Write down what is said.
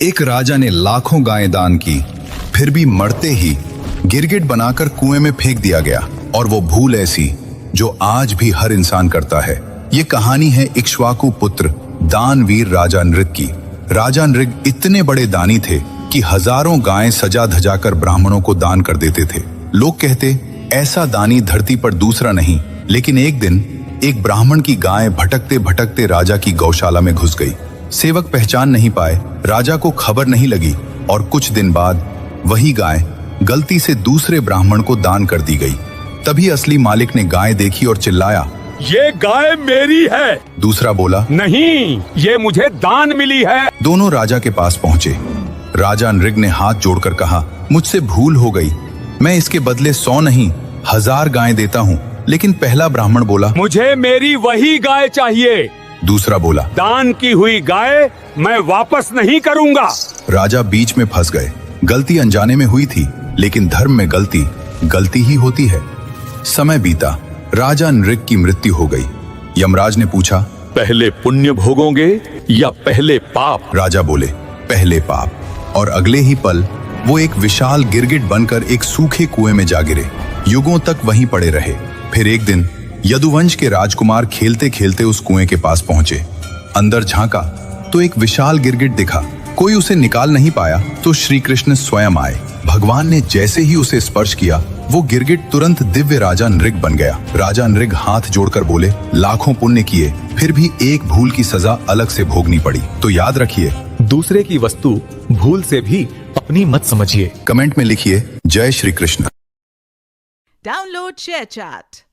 एक राजा ने लाखों गायें दान की, फिर भी मरते ही गिरगिट बनाकर कुएं में फेंक दिया गया। और वो भूल ऐसी जो आज भी हर इंसान करता है। ये कहानी है इक्ष्वाकु पुत्र दानवीर राजा नृग की। राजा नृग इतने बड़े दानी थे कि हजारों गायें सजा धजा कर ब्राह्मणों को दान कर देते थे। लोग कहते ऐसा दानी धरती पर दूसरा नहीं। लेकिन एक दिन एक ब्राह्मण की गाय भटकते भटकते राजा की गौशाला में घुस गई। सेवक पहचान नहीं पाए, राजा को खबर नहीं लगी और कुछ दिन बाद वही गाय गलती से दूसरे ब्राह्मण को दान कर दी गई। तभी असली मालिक ने गाय देखी और चिल्लाया, ये गाय मेरी है। दूसरा बोला, नहीं, ये मुझे दान मिली है। दोनों राजा के पास पहुंचे। राजा नृग ने हाथ जोड़कर कहा, मुझसे भूल हो गई, मैं इसके बदले 100 नहीं 1000 गायें देता हूँ। लेकिन पहला ब्राह्मण बोला, मुझे मेरी वही गाय चाहिए। दूसरा बोला, दान की हुई गाय मैं वापस नहीं करूंगा। राजा बीच में फंस गए। गलती अनजाने में हुई थी, लेकिन धर्म में गलती गलती ही होती है। समय बीता, राजा नृग की मृत्यु हो गई। यमराज ने पूछा, पहले पुण्य भोगोगे या पहले पाप? राजा बोले, पहले पाप। और अगले ही पल वो एक विशाल गिरगिट बनकर एक सूखे कुएं में जा गिरे। युगों तक वहीं पड़े रहे। फिर एक दिन यदुवंश के राजकुमार खेलते खेलते उस कुएं के पास पहुंचे। अंदर झांका तो एक विशाल गिरगिट दिखा। कोई उसे निकाल नहीं पाया तो श्री कृष्ण स्वयं आए। भगवान ने जैसे ही उसे स्पर्श किया, वो गिरगिट तुरंत दिव्य राजा नृग बन गया। राजा नृग हाथ जोड़कर बोले, लाखों पुण्य किए, फिर भी एक भूल की सजा अलग से भोगनी पड़ी। तो याद रखिए, दूसरे की वस्तु भूल से भी अपनी मत समझिए। कमेंट में लिखिए, जय श्री कृष्ण। Download ShareChat.